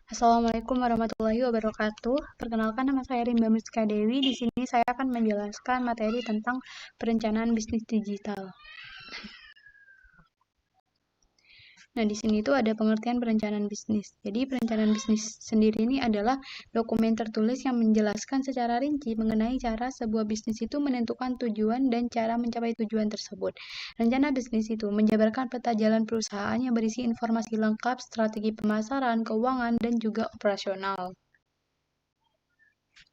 Assalamualaikum warahmatullahi wabarakatuh. Perkenalkan, nama saya Rimba Muska Dewi. Di sini saya akan menjelaskan materi tentang perencanaan bisnis digital. Nah, di sini itu ada pengertian perencanaan bisnis. Jadi, perencanaan bisnis sendiri ini adalah dokumen tertulis yang menjelaskan secara rinci mengenai cara sebuah bisnis itu menentukan tujuan dan cara mencapai tujuan tersebut. Rencana bisnis itu menjabarkan peta jalan perusahaan yang berisi informasi lengkap, strategi pemasaran, keuangan, dan juga operasional.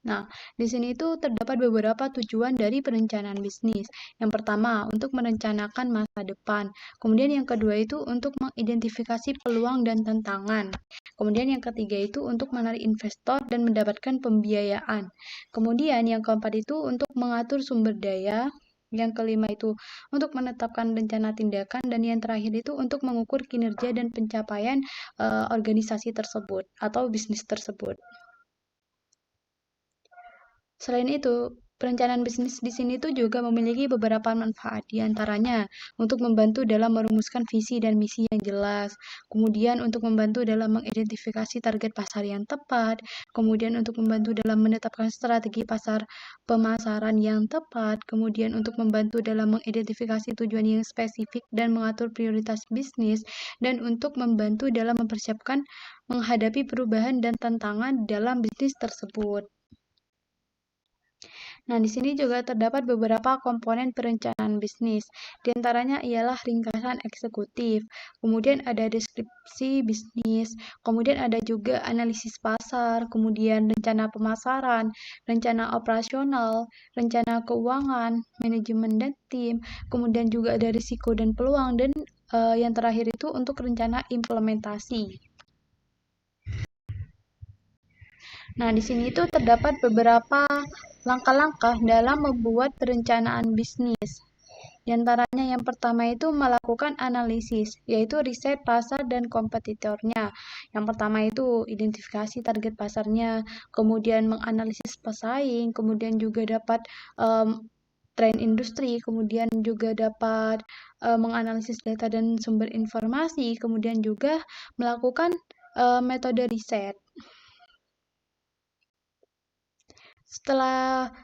Nah, di sini itu terdapat beberapa tujuan dari perencanaan bisnis. Yang pertama, untuk merencanakan masa depan. Kemudian yang kedua itu untuk mengidentifikasi peluang dan tantangan. Kemudian yang ketiga itu untuk menarik investor dan mendapatkan pembiayaan. Kemudian yang keempat itu untuk mengatur sumber daya. Yang kelima itu untuk menetapkan rencana tindakan, dan yang terakhir itu untuk mengukur kinerja dan pencapaian organisasi tersebut atau bisnis tersebut. Selain itu, perencanaan bisnis di sini tuh juga memiliki beberapa manfaat, di antaranya untuk membantu dalam merumuskan visi dan misi yang jelas, kemudian untuk membantu dalam mengidentifikasi target pasar yang tepat, kemudian untuk membantu dalam menetapkan strategi pasar pemasaran yang tepat, kemudian untuk membantu dalam mengidentifikasi tujuan yang spesifik dan mengatur prioritas bisnis, dan untuk membantu dalam mempersiapkan menghadapi perubahan dan tantangan dalam bisnis tersebut. Nah, di sini juga terdapat beberapa komponen perencanaan bisnis. Di antaranya ialah ringkasan eksekutif, kemudian ada deskripsi bisnis, kemudian ada juga analisis pasar, kemudian rencana pemasaran, rencana operasional, rencana keuangan, manajemen dan tim, kemudian juga ada risiko dan peluang, dan yang terakhir itu untuk rencana implementasi. Nah, di sini itu terdapat beberapa langkah-langkah dalam membuat perencanaan bisnis. Di antaranya yang pertama itu melakukan analisis, yaitu riset pasar dan kompetitornya. Yang pertama itu identifikasi target pasarnya, kemudian menganalisis pesaing, kemudian juga dapat tren industri, kemudian juga dapat menganalisis data dan sumber informasi, kemudian juga melakukan metode riset. Setelah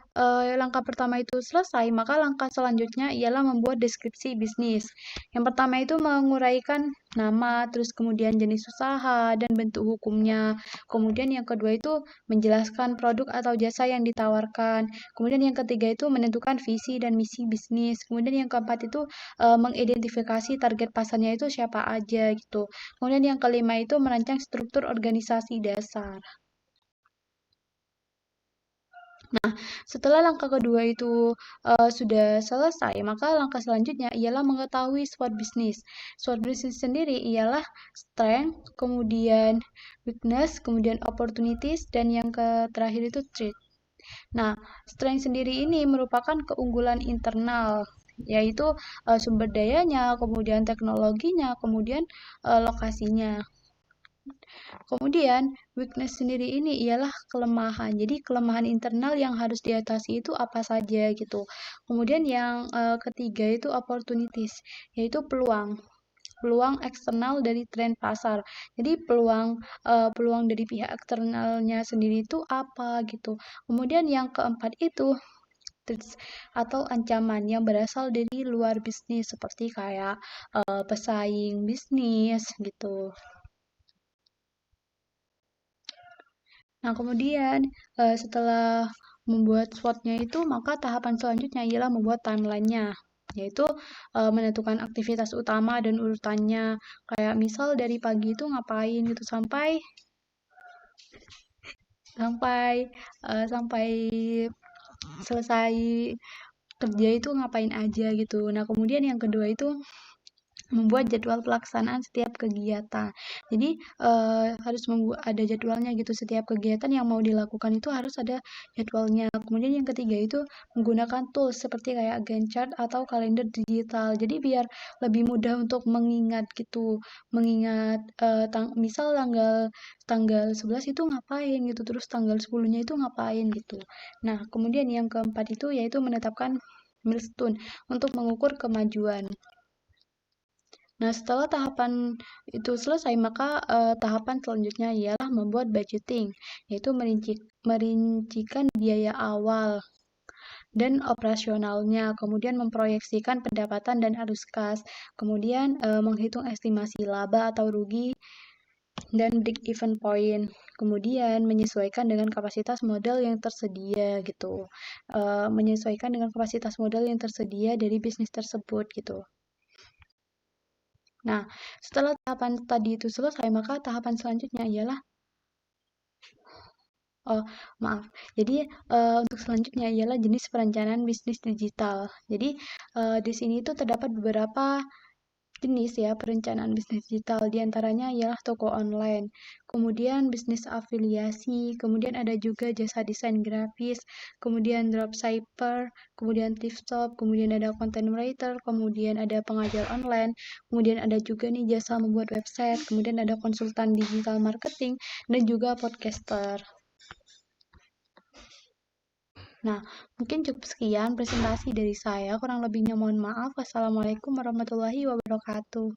langkah pertama itu selesai, maka langkah selanjutnya ialah membuat deskripsi bisnis. Yang pertama itu menguraikan nama, terus kemudian jenis usaha dan bentuk hukumnya. Kemudian yang kedua itu menjelaskan produk atau jasa yang ditawarkan. Kemudian yang ketiga itu menentukan visi dan misi bisnis. Kemudian yang keempat itu mengidentifikasi target pasarnya itu siapa aja gitu. Kemudian yang kelima itu merancang struktur organisasi dasar. Nah, setelah langkah kedua itu sudah selesai, maka langkah selanjutnya ialah mengetahui SWOT bisnis. SWOT bisnis sendiri ialah strength, kemudian weakness, kemudian opportunities, dan yang terakhir itu threat. Nah, strength sendiri ini merupakan keunggulan internal, yaitu sumber dayanya, kemudian teknologinya, kemudian lokasinya. Kemudian, weakness sendiri ini ialah kelemahan. Jadi, kelemahan internal yang harus diatasi itu apa saja gitu. Kemudian yang ketiga itu opportunities, yaitu peluang. Peluang eksternal dari tren pasar. Jadi peluang dari pihak eksternalnya sendiri itu apa gitu. Kemudian yang keempat itu threats atau ancaman yang berasal dari luar bisnis, seperti kayak pesaing bisnis gitu. Nah, kemudian setelah membuat SWOT-nya itu, maka tahapan selanjutnya ialah membuat timeline-nya, yaitu menentukan aktivitas utama dan urutannya. Kayak misal dari pagi itu ngapain gitu sampai sampai sampai selesai kerja itu ngapain aja gitu. Nah, kemudian yang kedua itu membuat jadwal pelaksanaan setiap kegiatan. Jadi harus membuat ada jadwalnya gitu, setiap kegiatan yang mau dilakukan itu harus ada jadwalnya. Kemudian yang ketiga itu menggunakan tools seperti kayak Gantt chart atau kalender digital. Jadi biar lebih mudah untuk mengingat gitu, mengingat misal tanggal tanggal 11 itu ngapain gitu, terus tanggal 10-nya itu ngapain gitu. Nah, kemudian yang keempat itu yaitu menetapkan milestone untuk mengukur kemajuan. Nah, setelah tahapan itu selesai, maka tahapan selanjutnya ialah membuat budgeting, yaitu merincikan biaya awal dan operasionalnya, kemudian memproyeksikan pendapatan dan arus kas, kemudian menghitung estimasi laba atau rugi dan break even point. Kemudian menyesuaikan dengan kapasitas modal yang tersedia gitu. Menyesuaikan dengan kapasitas modal yang tersedia dari bisnis tersebut gitu. Nah, setelah tahapan tadi itu selesai, maka tahapan selanjutnya ialah oh, maaf. Jadi, untuk selanjutnya ialah jenis perencanaan bisnis digital. Jadi, di sini itu terdapat beberapa jenis ya perencanaan bisnis digital. Di antaranya ialah toko online, kemudian bisnis afiliasi, kemudian ada juga jasa desain grafis, kemudian dropshipper, kemudian thrift shop, kemudian ada content writer, kemudian ada pengajar online, kemudian ada juga nih jasa membuat website, kemudian ada konsultan digital marketing, dan juga podcaster. Nah, mungkin cukup sekian presentasi dari saya. Kurang lebihnya mohon maaf. Wassalamualaikum warahmatullahi wabarakatuh.